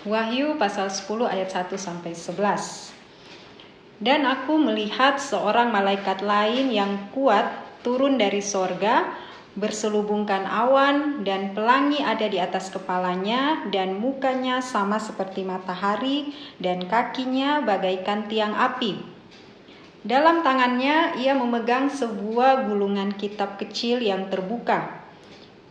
Wahyu pasal 10 ayat 1 sampai 11. Dan aku melihat seorang malaikat lain yang kuat turun dari sorga, berselubungkan awan, dan pelangi ada di atas kepalanya, dan mukanya sama seperti matahari, dan kakinya bagaikan tiang api. Dalam tangannya ia memegang sebuah gulungan kitab kecil yang terbuka.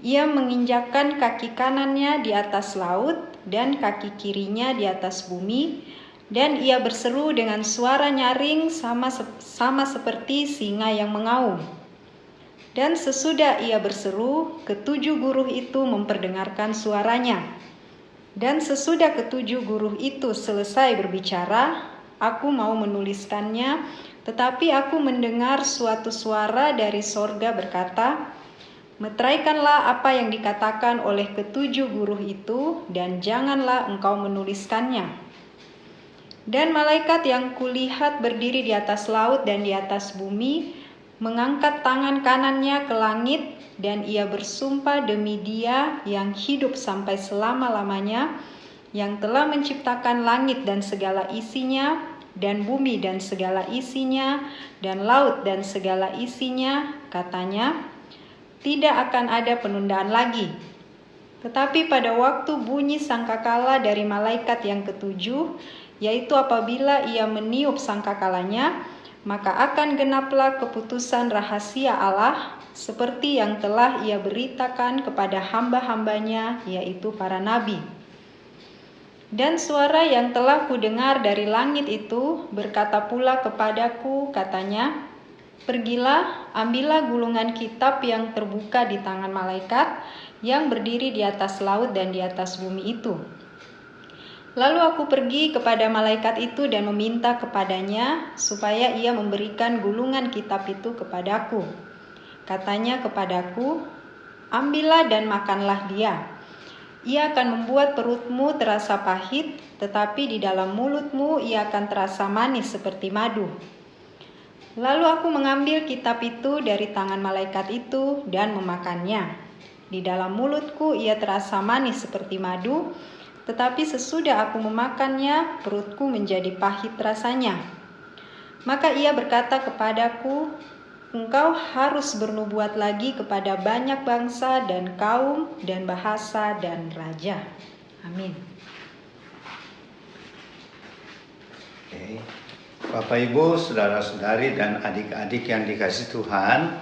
Ia menginjakkan kaki kanannya di atas laut dan kaki kirinya di atas bumi, dan ia berseru dengan suara nyaring sama seperti singa yang mengaum. Dan sesudah ia berseru, ketujuh guru itu memperdengarkan suaranya. Dan sesudah ketujuh guru itu selesai berbicara, aku mau menuliskannya, tetapi aku mendengar suatu suara dari sorga berkata, meteraikanlah apa yang dikatakan oleh ketujuh guru itu, dan janganlah engkau menuliskannya. Dan malaikat yang kulihat berdiri di atas laut dan di atas bumi, mengangkat tangan kanannya ke langit, dan ia bersumpah demi Dia yang hidup sampai selama-lamanya, yang telah menciptakan langit dan segala isinya, dan bumi dan segala isinya, dan laut dan segala isinya, katanya, tidak akan ada penundaan lagi. Tetapi pada waktu bunyi sangkakala dari malaikat yang ketujuh, yaitu apabila ia meniup sangkakalanya, maka akan genaplah keputusan rahasia Allah, seperti yang telah ia beritakan kepada hamba-hambanya, yaitu para nabi. Dan suara yang telah kudengar dari langit itu berkata pula kepadaku, katanya, pergilah, ambillah gulungan kitab yang terbuka di tangan malaikat yang berdiri di atas laut dan di atas bumi itu. Lalu aku pergi kepada malaikat itu dan meminta kepadanya supaya ia memberikan gulungan kitab itu kepadaku. Katanya kepadaku, ambillah dan makanlah dia. Ia akan membuat perutmu terasa pahit, tetapi di dalam mulutmu ia akan terasa manis seperti madu. Lalu aku mengambil kitab itu dari tangan malaikat itu dan memakannya. Di dalam mulutku ia terasa manis seperti madu, tetapi sesudah aku memakannya, perutku menjadi pahit rasanya. Maka ia berkata kepadaku, engkau harus bernubuat lagi kepada banyak bangsa dan kaum dan bahasa dan raja. Amin. Oke. Bapak Ibu, saudara-saudari dan adik-adik yang dikasihi Tuhan,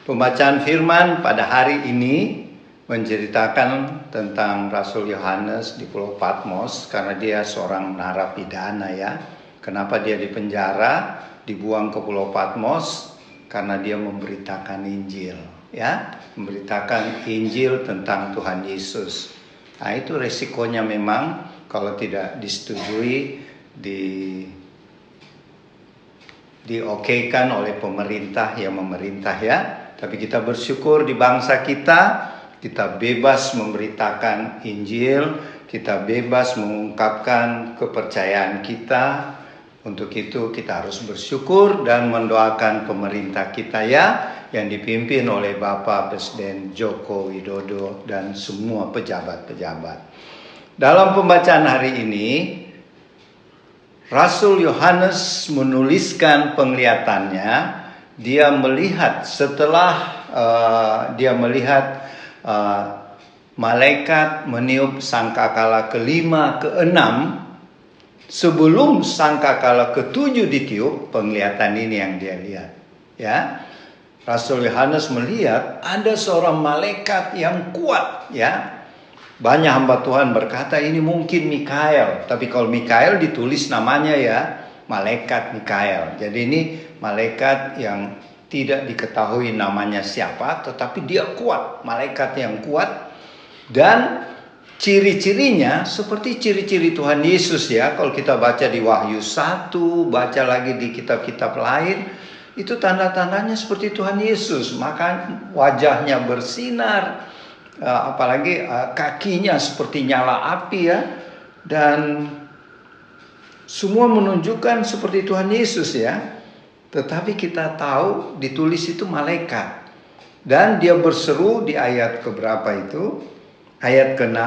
pembacaan firman pada hari ini menceritakan tentang Rasul Yohanes di Pulau Patmos, karena dia seorang narapidana ya. Kenapa dia dipenjara, dibuang ke Pulau Patmos? Karena dia memberitakan Injil ya, memberitakan Injil tentang Tuhan Yesus. Nah, itu resikonya memang kalau tidak disetujui, diokekan oleh pemerintah yang memerintah ya. Tapi kita bersyukur di bangsa kita bebas memberitakan Injil, kita bebas mengungkapkan kepercayaan kita. Untuk itu kita harus bersyukur dan mendoakan pemerintah kita ya, yang dipimpin oleh Bapak Presiden Joko Widodo dan semua pejabat-pejabat. Dalam pembacaan hari ini, Rasul Yohanes menuliskan penglihatannya. Dia melihat setelah dia melihat malaikat meniup sangkakala kelima, keenam, sebelum sangkakala ketujuh ditiup, penglihatan ini yang dia lihat. Ya, Rasul Yohanes melihat ada seorang malaikat yang kuat. Ya, banyak hamba Tuhan berkata ini mungkin Mikael, tapi kalau Mikael ditulis namanya ya malaikat Mikael. Jadi ini malaikat yang tidak diketahui namanya siapa, tetapi dia kuat, malaikat yang kuat. Dan ciri-cirinya seperti ciri-ciri Tuhan Yesus ya. Kalau kita baca di Wahyu 1, baca lagi di kitab-kitab lain, itu tanda-tandanya seperti Tuhan Yesus. Maka wajahnya bersinar, apalagi kakinya seperti nyala api ya. Dan semua menunjukkan seperti Tuhan Yesus ya. Tetapi kita tahu ditulis itu malaikat. Dan dia berseru di ayat keberapa itu? Ayat ke-6.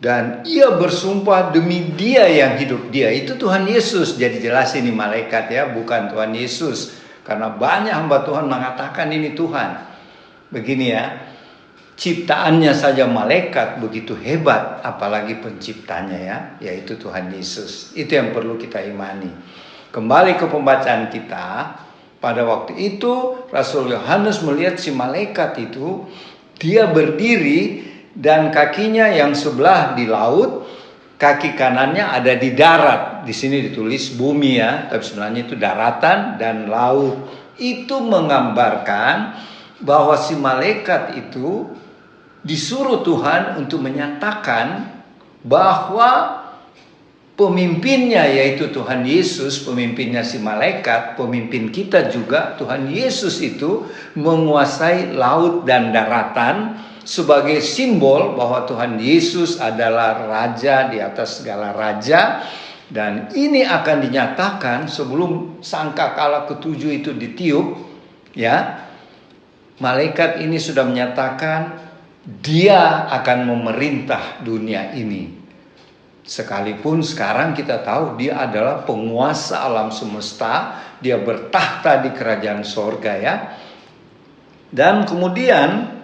Dan ia bersumpah demi dia yang hidup. Dia itu Tuhan Yesus. Jadi jelas ini malaikat ya, bukan Tuhan Yesus. Karena banyak hamba Tuhan mengatakan ini Tuhan. Begini ya, ciptaannya saja malaikat begitu hebat, apalagi penciptanya ya, yaitu Tuhan Yesus. Itu yang perlu kita imani. Kembali ke pembacaan kita, pada waktu itu Rasul Yohanes melihat si malaikat itu, dia berdiri dan kakinya yang sebelah di laut, kaki kanannya ada di darat. Di sini ditulis bumi ya, tapi sebenarnya itu daratan dan laut. Itu menggambarkan bahwa si malaikat itu disuruh Tuhan untuk menyatakan bahwa pemimpinnya yaitu Tuhan Yesus, pemimpinnya si malaikat, pemimpin kita juga, Tuhan Yesus itu menguasai laut dan daratan sebagai simbol bahwa Tuhan Yesus adalah raja di atas segala raja. Dan ini akan dinyatakan sebelum sangkakala ketujuh itu ditiup ya. Malaikat ini sudah menyatakan dia akan memerintah dunia ini. Sekalipun sekarang kita tahu dia adalah penguasa alam semesta, dia bertahta di kerajaan sorga ya. Dan kemudian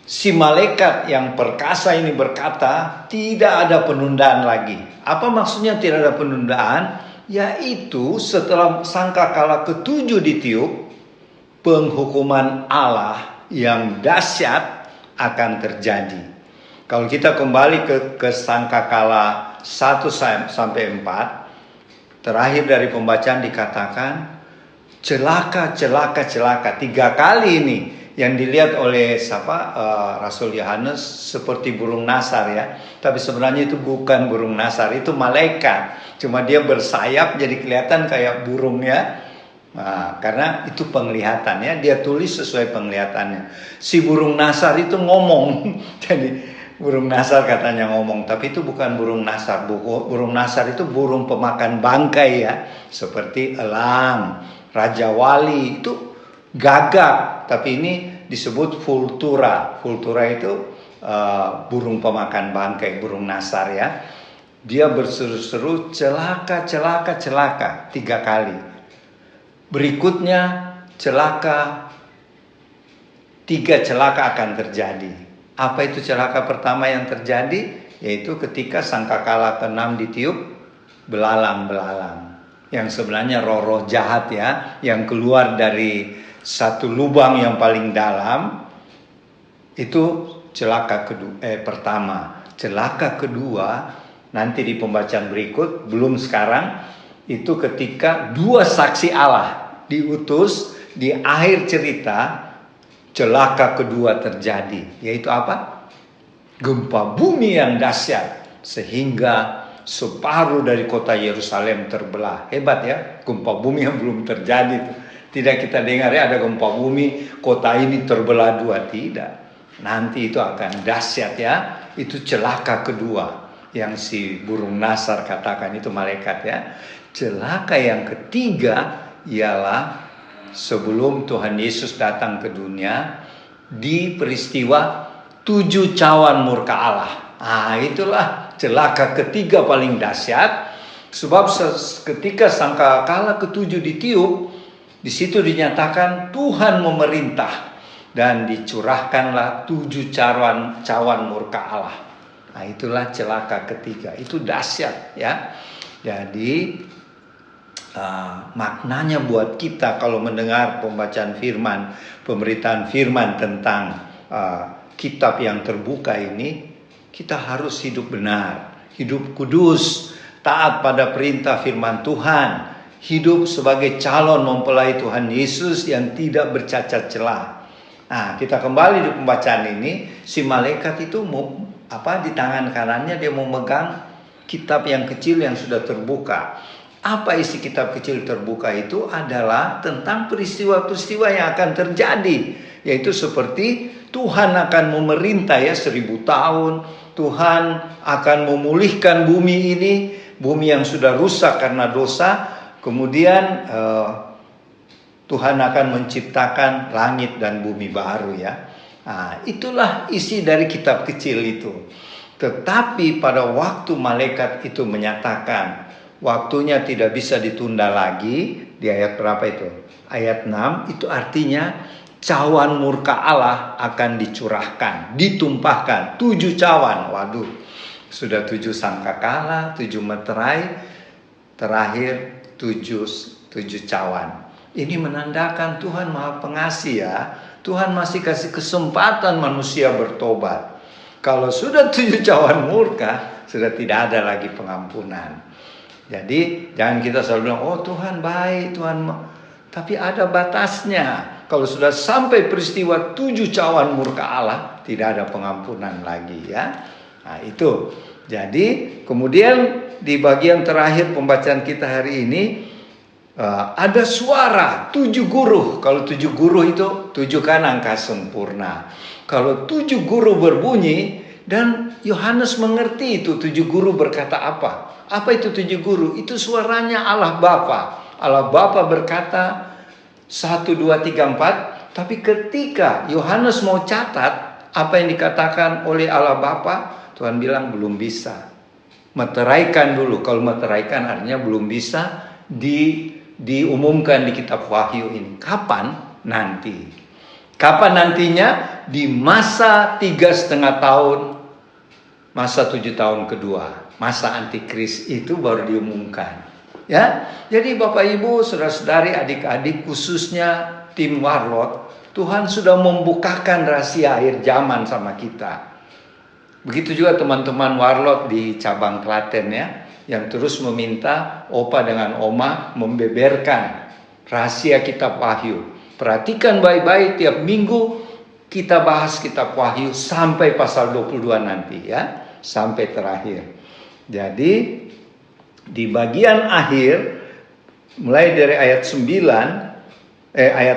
si malaikat yang perkasa ini berkata, tidak ada penundaan lagi. Apa maksudnya tidak ada penundaan? Yaitu setelah sangkakala ketujuh ditiup, penghukuman Allah yang dahsyat akan terjadi. Kalau kita kembali ke sangkakala 1 sampai 4, terakhir dari pembacaan dikatakan, celaka, celaka, celaka. 3 kali ini yang dilihat oleh Rasul Yohanes seperti burung nasar ya. Tapi sebenarnya itu bukan burung nasar, itu malaikat. Cuma dia bersayap jadi kelihatan kayak burung ya. Nah, karena itu penglihatan ya, dia tulis sesuai penglihatannya. Si burung nasar itu ngomong. Jadi burung nasar katanya ngomong, tapi itu bukan burung nasar. Burung nasar itu burung pemakan bangkai ya, seperti elang, raja wali itu gagak, tapi ini disebut vultura. Vultura itu burung pemakan bangkai, burung nasar ya. Dia berseru-seru celaka, celaka, celaka 3 kali. Berikutnya celaka, 3 celaka akan terjadi. Apa itu celaka pertama yang terjadi? Yaitu ketika sangkakala ke-6 ditiup, belalang-belalang. Yang sebenarnya roh-roh jahat ya, yang keluar dari satu lubang yang paling dalam. Itu celaka pertama. Celaka kedua nanti di pembacaan berikut, belum sekarang. Itu ketika 2 saksi Allah diutus di akhir cerita, celaka kedua terjadi. Yaitu apa? Gempa bumi yang dahsyat sehingga separuh dari kota Yerusalem terbelah. Hebat ya, gempa bumi yang belum terjadi. Tidak kita dengar ya ada gempa bumi, kota ini terbelah 2, tidak. Nanti itu akan dahsyat ya. Itu celaka kedua yang si burung nasar katakan, itu malaikat ya. Celaka yang ketiga ialah sebelum Tuhan Yesus datang ke dunia, di peristiwa 7 cawan murka Allah. Nah, itulah celaka ketiga paling dahsyat. Sebab ketika sangkakala ke-7 ditiup, di situ dinyatakan Tuhan memerintah dan dicurahkanlah 7 cawan murka Allah. Nah, itulah celaka ketiga. Itu dahsyat ya. Jadi maknanya buat kita kalau mendengar pembacaan firman, pemberitaan firman tentang kitab yang terbuka ini, kita harus hidup benar, hidup kudus, taat pada perintah firman Tuhan, hidup sebagai calon mempelai Tuhan Yesus yang tidak bercacat celah. Nah, kita kembali di pembacaan ini, si malaikat itu di tangan kanannya dia memegang kitab yang kecil yang sudah terbuka. Apa isi kitab kecil terbuka itu? Adalah tentang peristiwa-peristiwa yang akan terjadi. Yaitu seperti Tuhan akan memerintah ya 1000 tahun. Tuhan akan memulihkan bumi ini. Bumi yang sudah rusak karena dosa. Kemudian Tuhan akan menciptakan langit dan bumi baru ya. Nah, itulah isi dari kitab kecil itu. Tetapi pada waktu malaikat itu menyatakan waktunya tidak bisa ditunda lagi, di ayat berapa itu? Ayat 6, itu artinya cawan murka Allah akan dicurahkan, ditumpahkan. 7 cawan, waduh, sudah 7 sangkakala, 7 meterai, terakhir 7 cawan. Ini menandakan Tuhan Maha Pengasih ya. Tuhan masih kasih kesempatan manusia bertobat. Kalau sudah 7 cawan murka, sudah tidak ada lagi pengampunan. Jadi jangan kita selalu bilang, oh Tuhan baik, Tuhan, tapi ada batasnya. Kalau sudah sampai peristiwa 7 cawan murka Allah, tidak ada pengampunan lagi ya. Nah itu. Jadi kemudian di bagian terakhir pembacaan kita hari ini, ada suara 7 guru. Kalau 7 guru itu 7 kan angka sempurna. Kalau 7 guru berbunyi, dan Yohanes mengerti itu 7 guru berkata apa. Apa itu 7 guru? Itu suaranya Allah Bapa. Allah Bapa berkata 1, 2, 3, 4. Tapi ketika Yohanes mau catat apa yang dikatakan oleh Allah Bapa, Tuhan bilang belum bisa. Meteraikan dulu. Kalau meteraikan artinya belum bisa diumumkan di kitab Wahyu ini. Kapan? Nanti. Kapan nantinya? Di masa 3,5 tahun, masa 7 tahun kedua, masa antikris itu baru diumumkan. Ya, jadi Bapak Ibu, saudara-saudari, adik-adik, khususnya tim Warlot, Tuhan sudah membukakan rahasia akhir zaman sama kita. Begitu juga teman-teman Warlot di cabang Klaten ya, yang terus meminta Opa dengan Oma membeberkan rahasia kitab Wahyu. Perhatikan baik-baik, tiap minggu kita bahas kitab Wahyu sampai pasal 22 nanti ya, sampai terakhir. Jadi di bagian akhir mulai dari ayat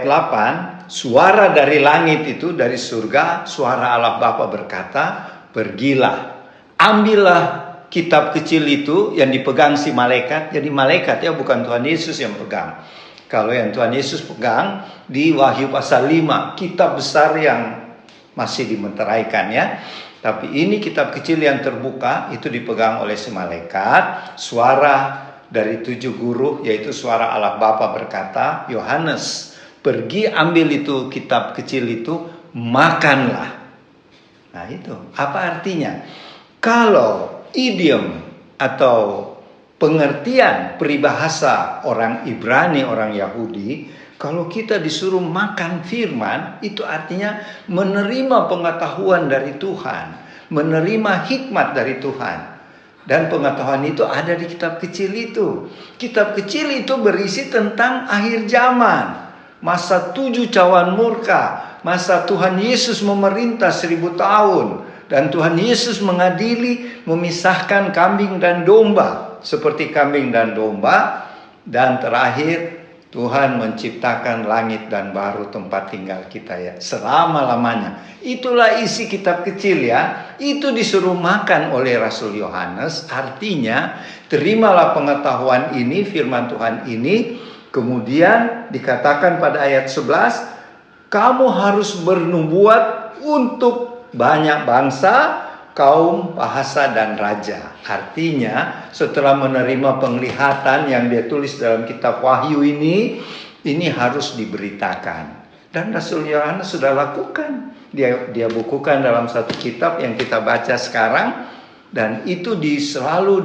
8, suara dari langit itu, dari surga, suara Allah Bapa berkata, pergilah, ambillah kitab kecil itu yang dipegang si malaikat. Jadi malaikat ya, bukan Tuhan Yesus yang pegang. Kalau yang Tuhan Yesus pegang di Wahyu pasal 5, kitab besar yang masih dimeteraikan ya. Tapi ini kitab kecil yang terbuka, itu dipegang oleh si malaikat. Suara dari 7 guru, yaitu suara Allah Bapa berkata, Yohanes, pergi ambil itu kitab kecil itu, makanlah. Nah itu, apa artinya? Kalau idiom atau pengertian peribahasa orang Ibrani, orang Yahudi, kalau kita disuruh makan firman, itu artinya menerima pengetahuan dari Tuhan, menerima hikmat dari Tuhan. Dan pengetahuan itu ada di kitab kecil itu. Kitab kecil itu berisi tentang akhir zaman, masa 7 cawan murka, masa Tuhan Yesus memerintah 1000 tahun, dan Tuhan Yesus mengadili, memisahkan kambing dan domba, seperti kambing dan domba. Dan terakhir Tuhan menciptakan langit dan baru tempat tinggal kita ya, selama-lamanya. Itulah isi kitab kecil ya. Itu disuruh makan oleh Rasul Yohanes. Artinya terimalah pengetahuan ini, firman Tuhan ini. Kemudian dikatakan pada ayat 11, kamu harus bernubuat untuk banyak bangsa, kaum, bahasa, dan raja. Artinya setelah menerima penglihatan yang dia tulis dalam kitab Wahyu ini harus diberitakan. Dan Rasul Yohanes sudah lakukan. Dia bukukan dalam satu kitab yang kita baca sekarang. Dan itu selalu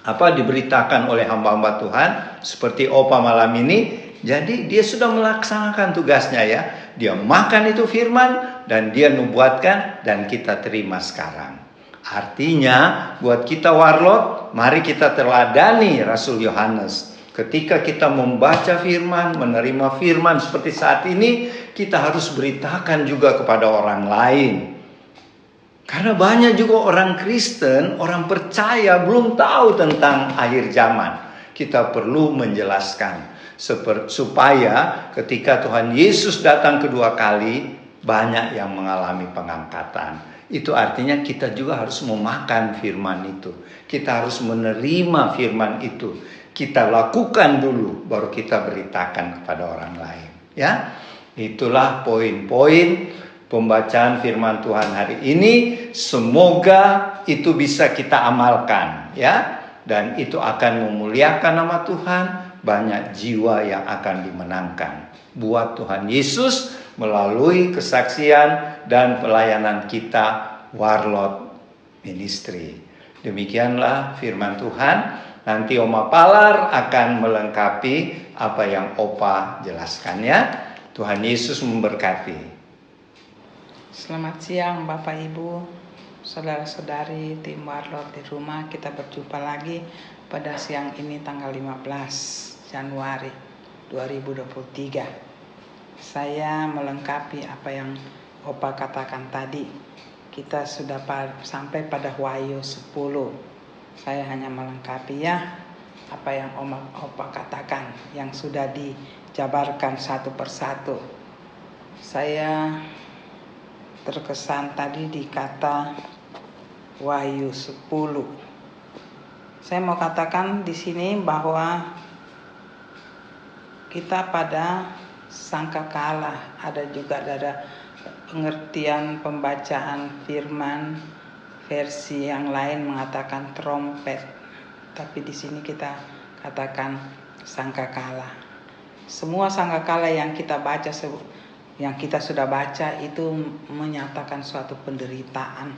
diberitakan oleh hamba-hamba Tuhan. Seperti Opa malam ini. Jadi dia sudah melaksanakan tugasnya ya. Dia makan itu firman dan dia nubuatkan dan kita terima sekarang. Artinya buat kita Warlot, mari kita teladani Rasul Yohanes. Ketika kita membaca firman, menerima firman seperti saat ini, kita harus beritakan juga kepada orang lain. Karena banyak juga orang Kristen, orang percaya belum tahu tentang akhir zaman. Kita perlu menjelaskan supaya ketika Tuhan Yesus datang kedua kali, banyak yang mengalami pengangkatan. Itu artinya kita juga harus memakan firman itu. Kita harus menerima firman itu. Kita lakukan dulu, baru kita beritakan kepada orang lain. Ya, itulah poin-poin pembacaan firman Tuhan hari ini, semoga itu bisa kita amalkan ya, dan itu akan memuliakan nama Tuhan, banyak jiwa yang akan dimenangkan buat Tuhan Yesus melalui kesaksian dan pelayanan kita Warlord Ministry. Demikianlah firman Tuhan. Nanti Oma Palar akan melengkapi apa yang Opa jelaskan ya. Tuhan Yesus memberkati. Selamat siang Bapak Ibu, saudara-saudari tim Warlord di rumah. Kita berjumpa lagi pada siang ini tanggal 15 Januari 2023. Saya melengkapi apa yang Opa katakan tadi. Kita sudah sampai pada Wahyu 10. Saya hanya melengkapi ya apa yang Opa katakan yang sudah dijabarkan satu persatu. Saya terkesan tadi di kata Wahyu 10. Saya mau katakan di sini bahwa kita pada sangkakala, ada juga ada pengertian pembacaan firman, versi yang lain mengatakan trompet, tapi di sini kita katakan sangkakala. Semua sangkakala yang kita baca, yang kita sudah baca itu menyatakan suatu penderitaan.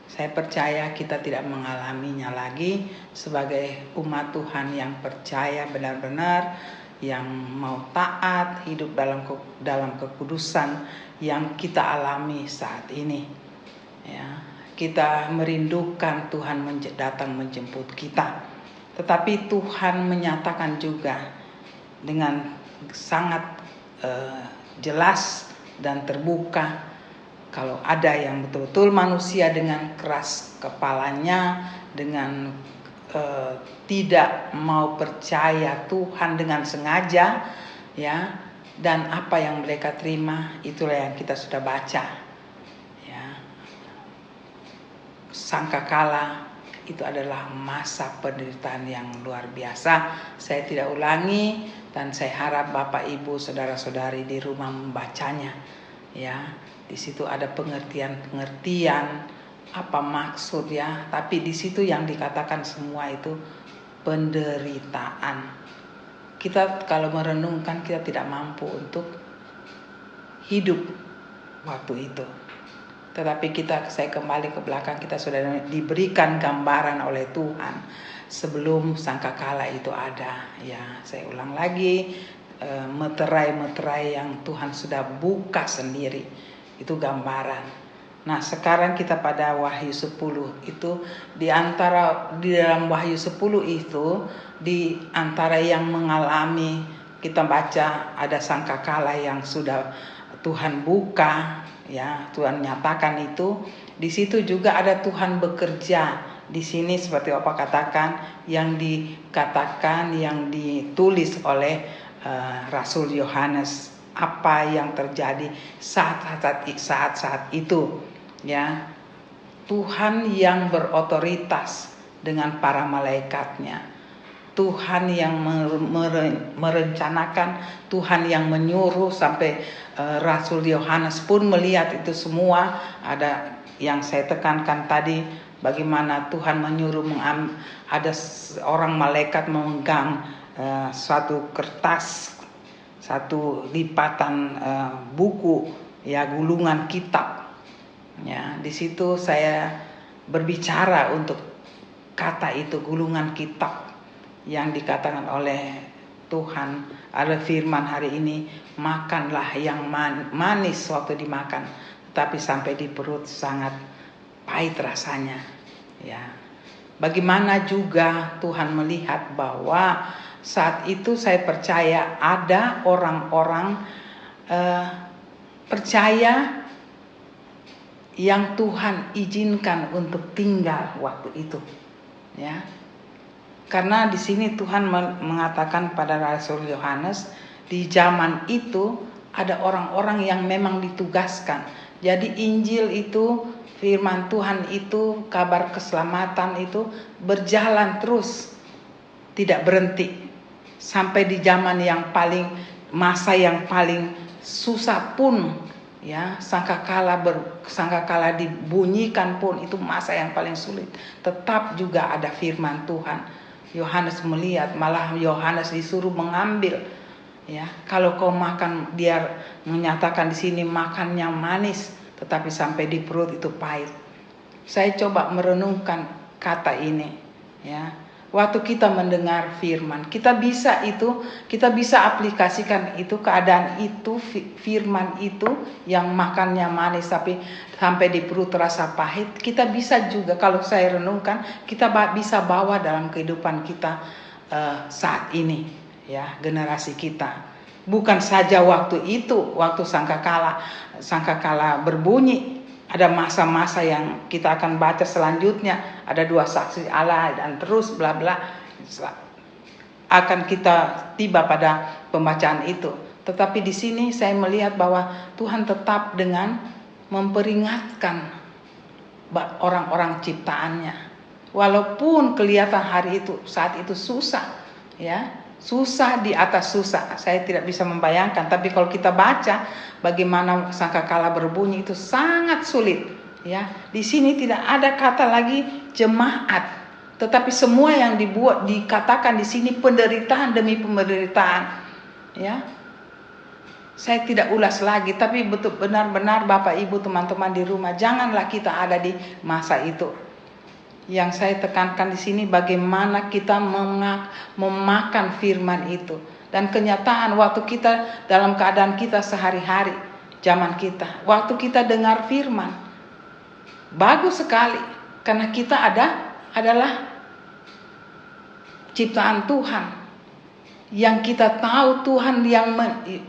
Saya percaya kita tidak mengalaminya lagi sebagai umat Tuhan yang percaya benar-benar, yang mau taat, hidup dalam kekudusan yang kita alami saat ini. Ya, kita merindukan Tuhan datang menjemput kita. Tetapi Tuhan menyatakan juga dengan sangat jelas dan terbuka, kalau ada yang betul-betul manusia dengan keras kepalanya, dengan tidak mau percaya Tuhan dengan sengaja, ya, dan apa yang mereka terima itulah yang kita sudah baca, ya. Sangkakala itu adalah masa penderitaan yang luar biasa. Saya tidak ulangi dan saya harap Bapak Ibu saudara-saudari di rumah membacanya, ya. Di situ ada pengertian apa maksud ya, tapi di situ yang dikatakan semua itu penderitaan. Kita kalau merenungkan kita tidak mampu untuk hidup waktu itu. Tetapi saya kembali ke belakang, kita sudah diberikan gambaran oleh Tuhan sebelum sangkakala itu ada. Ya, saya ulang lagi, meterai-meterai yang Tuhan sudah buka sendiri, itu gambaran. Nah, sekarang kita pada Wahyu 10 itu di dalam Wahyu 10 itu di antara yang mengalami, kita baca ada sangkakala yang sudah Tuhan buka, ya, Tuhan nyatakan itu. Di situ juga ada Tuhan bekerja. Di sini seperti apa katakan yang dikatakan, yang ditulis oleh Rasul Yohanes, apa yang terjadi saat-saat itu, ya. Tuhan yang berotoritas dengan para malaikatnya, Tuhan yang merencanakan, Tuhan yang menyuruh, sampai Rasul Yohanes pun melihat itu semua. Ada yang saya tekankan tadi, bagaimana Tuhan menyuruh ada seorang malaikat memegang suatu kertas, satu lipatan buku, ya, gulungan kitab. Ya, di situ saya berbicara untuk kata itu, gulungan kitab, yang dikatakan oleh Tuhan. Ada firman hari ini, makanlah yang manis waktu dimakan, tapi sampai di perut sangat pahit rasanya. Ya, bagaimana juga Tuhan melihat bahwa saat itu saya percaya ada orang-orang percaya yang Tuhan izinkan untuk tinggal waktu itu, ya. Karena di sini Tuhan mengatakan pada Rasul Yohanes, di zaman itu ada orang-orang yang memang ditugaskan. Jadi Injil itu, firman Tuhan itu, kabar keselamatan itu berjalan terus, tidak berhenti sampai di zaman yang masa yang paling susah pun, Ya, sangkakala dibunyikan pun itu masa yang paling sulit. Tetap juga ada firman Tuhan. Yohanes melihat, malah Yohanes disuruh mengambil. Ya, kalau kau makan, dia menyatakan di sini makannya manis, tetapi sampai di perut itu pahit. Saya coba merenungkan kata ini. Ya, waktu kita mendengar firman, kita bisa aplikasikan itu, keadaan itu, firman itu yang makannya manis tapi sampai di perut terasa pahit. Kita bisa juga, kalau saya renungkan, kita bisa bawa dalam kehidupan kita saat ini, ya, generasi kita. Bukan saja waktu itu, waktu sangkakala berbunyi. Ada masa-masa yang kita akan baca selanjutnya, ada 2 saksi Allah dan terus bla bla, akan kita tiba pada pembacaan itu. Tetapi di sini saya melihat bahwa Tuhan tetap dengan memperingatkan orang-orang ciptaannya. Walaupun kelihatan saat itu susah, ya, susah di atas susah. Saya tidak bisa membayangkan, tapi kalau kita baca bagaimana sangkakala berbunyi itu sangat sulit, ya. Di sini tidak ada kata lagi jemaat, tetapi semua yang dikatakan di sini penderitaan demi penderitaan, ya. Saya tidak ulas lagi, tapi benar-benar Bapak Ibu teman-teman di rumah, janganlah kita ada di masa itu. Yang saya tekankan di sini bagaimana kita memakan firman itu, dan kenyataan waktu kita dalam keadaan kita sehari-hari, zaman kita, waktu kita dengar firman, bagus sekali karena kita adalah ciptaan Tuhan, yang kita tahu Tuhan yang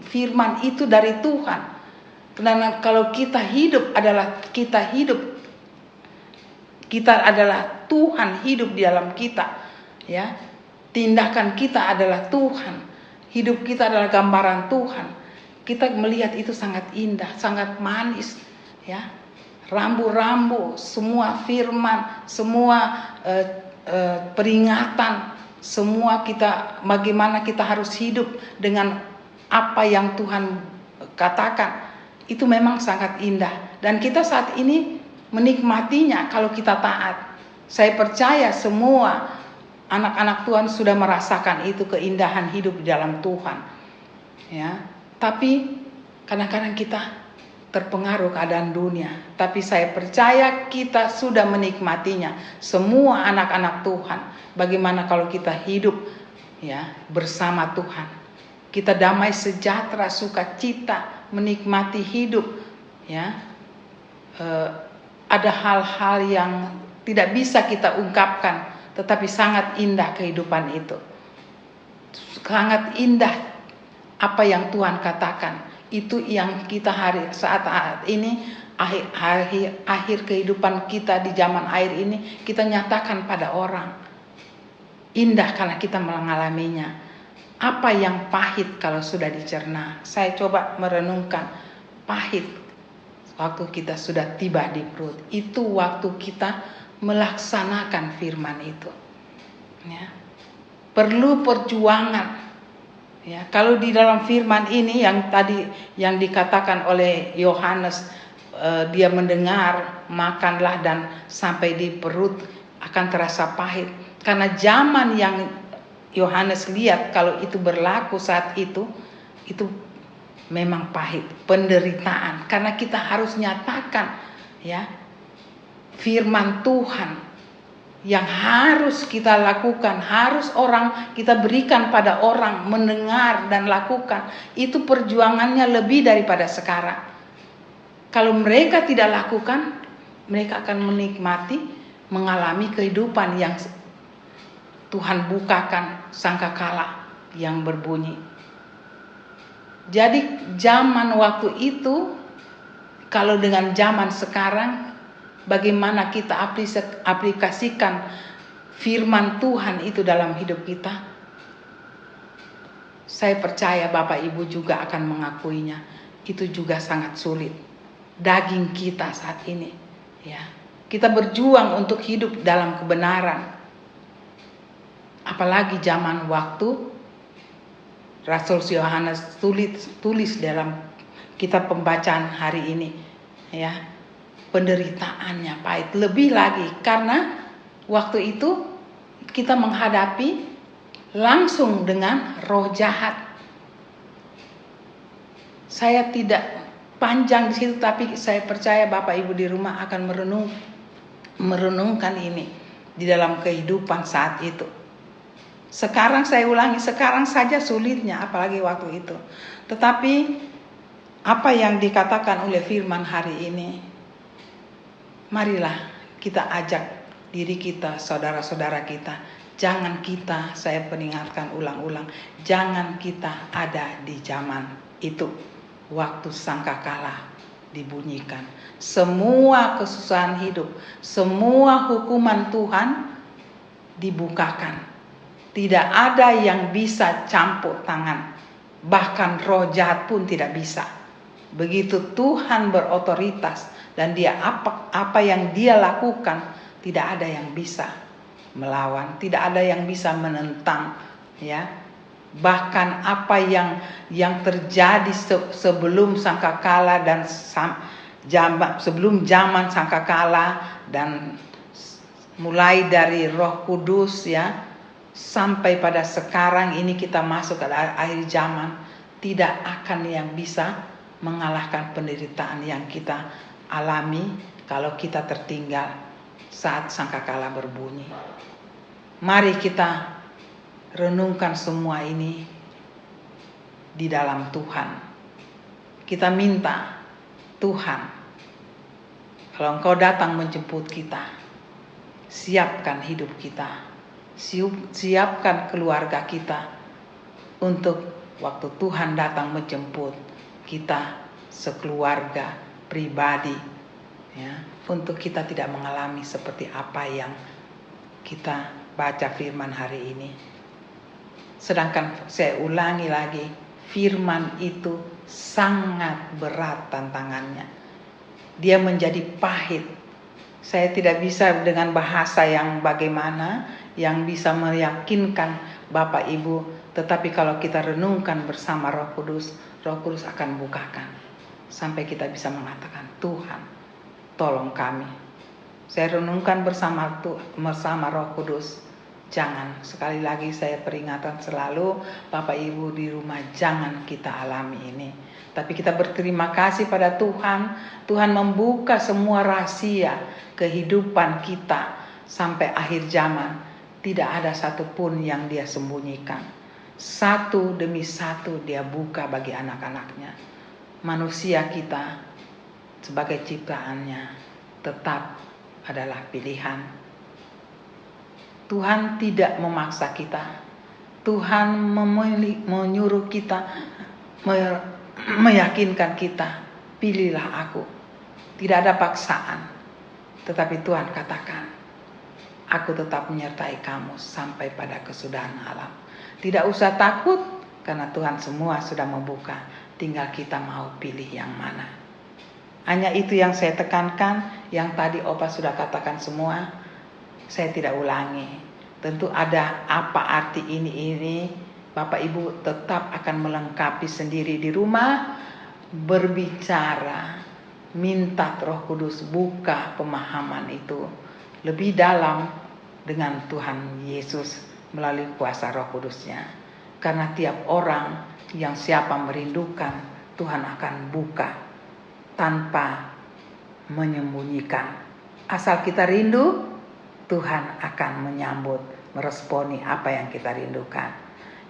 firman itu dari Tuhan. Karena kalau kita hidup kita adalah Tuhan hidup di dalam kita, ya. Tindakan kita adalah Tuhan, hidup kita adalah gambaran Tuhan. Kita melihat itu sangat indah, sangat manis, ya. Rambu-rambu, semua firman, semua peringatan, semua bagaimana kita harus hidup dengan apa yang Tuhan katakan, itu memang sangat indah. Dan kita saat ini menikmatinya kalau kita taat. Saya percaya semua anak-anak Tuhan sudah merasakan itu, keindahan hidup di dalam Tuhan, ya. Tapi kadang-kadang kita terpengaruh keadaan dunia. Tapi saya percaya kita sudah menikmatinya, semua anak-anak Tuhan. Bagaimana kalau kita hidup, ya, bersama Tuhan, kita damai sejahtera, sukacita, menikmati hidup, ya. Ada hal-hal yang tidak bisa kita ungkapkan, tetapi sangat indah kehidupan itu. Sangat indah apa yang Tuhan katakan. Itu yang kita saat ini, akhir kehidupan kita di zaman akhir ini, kita nyatakan pada orang. Indah karena kita mengalaminya. Apa yang pahit kalau sudah dicerna? Saya coba merenungkan, pahit waktu kita sudah tiba di perut. Itu waktu kita melaksanakan firman itu, ya. Perlu perjuangan, ya. Kalau di dalam firman ini yang tadi yang dikatakan oleh Yohanes, dia mendengar, makanlah dan sampai di perut akan terasa pahit. Karena zaman yang Yohanes lihat kalau itu berlaku saat itu memang pahit, penderitaan, karena kita harus nyatakan, ya, firman Tuhan yang harus kita lakukan, harus kita berikan pada orang mendengar dan lakukan. Itu perjuangannya lebih daripada sekarang. Kalau mereka tidak lakukan, mereka akan mengalami kehidupan yang Tuhan bukakan, sangkakala yang berbunyi. Jadi zaman waktu itu, kalau dengan zaman sekarang, bagaimana kita aplikasikan firman Tuhan itu dalam hidup kita? Saya percaya Bapak Ibu juga akan mengakuinya. Itu juga sangat sulit. Daging kita saat ini, ya. Kita berjuang untuk hidup dalam kebenaran. Apalagi zaman waktu Rasul Yohanes tulis dalam kita pembacaan hari ini, ya, penderitaannya pahit. Lebih lagi karena waktu itu kita menghadapi langsung dengan roh jahat. Saya tidak panjang di situ, tapi saya percaya Bapak Ibu di rumah akan merenungkan ini di dalam kehidupan saat itu. Sekarang saya ulangi, sekarang saja sulitnya, apalagi waktu itu. Tetapi apa yang dikatakan oleh firman hari ini, marilah kita ajak diri kita, saudara-saudara kita, jangan kita, saya peringatkan ulang-ulang, jangan kita ada di zaman itu, waktu sangkakala dibunyikan. Semua kesusahan hidup, semua hukuman Tuhan dibukakan. Tidak ada yang bisa campur tangan, bahkan roh jahat pun tidak bisa. Begitu Tuhan berotoritas dan dia apa yang dia lakukan, tidak ada yang bisa melawan, tidak ada yang bisa menentang, ya. Bahkan apa yang terjadi sebelum sangkakala dan sebelum zaman sangkakala dan mulai dari Roh Kudus, ya, sampai pada sekarang ini kita masuk ke akhir zaman, tidak akan yang bisa mengalahkan penderitaan yang kita alami kalau kita tertinggal saat sangkakala berbunyi. Mari kita renungkan semua ini di dalam Tuhan. Kita minta, Tuhan, kalau Engkau datang menjemput kita, siapkan hidup kita, siapkan keluarga kita untuk waktu Tuhan datang menjemput kita sekeluarga pribadi, ya, untuk kita tidak mengalami seperti apa yang kita baca firman hari ini. Sedangkan saya ulangi lagi, firman itu sangat berat tantangannya. Dia menjadi pahit. Saya tidak bisa dengan bahasa yang bagaimana yang bisa meyakinkan Bapak Ibu, tetapi kalau kita renungkan bersama Roh Kudus akan bukakan sampai kita bisa mengatakan, Tuhan, tolong kami. Saya renungkan bersama Roh Kudus. Jangan, sekali lagi saya peringatkan selalu Bapak Ibu di rumah, jangan kita alami ini. Tapi kita berterima kasih pada Tuhan. Tuhan membuka semua rahasia kehidupan kita sampai akhir zaman. Tidak ada satupun yang dia sembunyikan. Satu demi satu dia buka bagi anak-anaknya. Manusia kita sebagai ciptaannya tetap adalah pilihan. Tuhan tidak memaksa kita. Tuhan menyuruh kita, meyakinkan kita, pilihlah aku. Tidak ada paksaan. Tetapi Tuhan katakan, aku tetap menyertai kamu sampai pada kesudahan alam. Tidak usah takut, karena Tuhan semua sudah membuka. Tinggal kita mau pilih yang mana. Hanya itu yang saya tekankan, yang tadi Opa sudah katakan semua. Saya tidak ulangi. Tentu ada apa arti ini. Bapak Ibu tetap akan melengkapi sendiri di rumah. Berbicara. Minta Roh Kudus buka pemahaman itu lebih dalam dengan Tuhan Yesus melalui kuasa Roh Kudusnya. Karena tiap orang yang siapa merindukan, Tuhan akan buka tanpa menyembunyikan. Asal kita rindu, Tuhan akan menyambut, meresponi apa yang kita rindukan.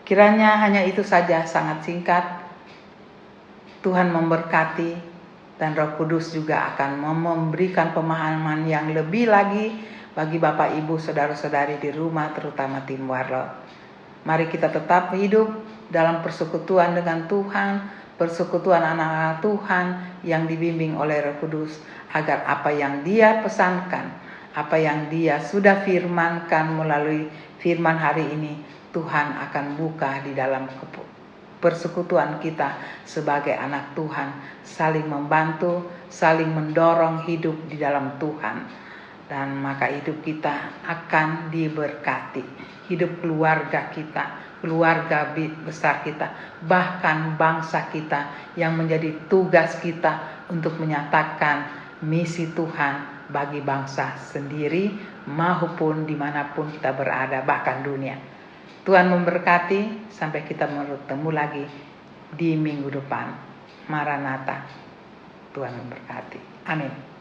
Kiranya hanya itu saja, sangat singkat. Tuhan memberkati dan Roh Kudus juga akan memberikan pemahaman yang lebih lagi bagi Bapak Ibu saudara-saudari di rumah, terutama tim Warlot. Mari kita tetap hidup dalam persekutuan dengan Tuhan, persekutuan anak-anak Tuhan yang dibimbing oleh Roh Kudus, agar apa yang Dia pesankan, apa yang Dia sudah firmankan melalui firman hari ini, Tuhan akan buka di dalam persekutuan kita sebagai anak Tuhan, saling membantu, saling mendorong hidup di dalam Tuhan. dan maka hidup kita akan diberkati. Hidup keluarga kita, keluarga besar kita, bahkan bangsa kita yang menjadi tugas kita untuk menyatakan misi Tuhan bagi bangsa sendiri maupun dimanapun kita berada, bahkan dunia. Tuhan memberkati, sampai kita bertemu lagi di minggu depan. Maranatha. Tuhan memberkati. Amin.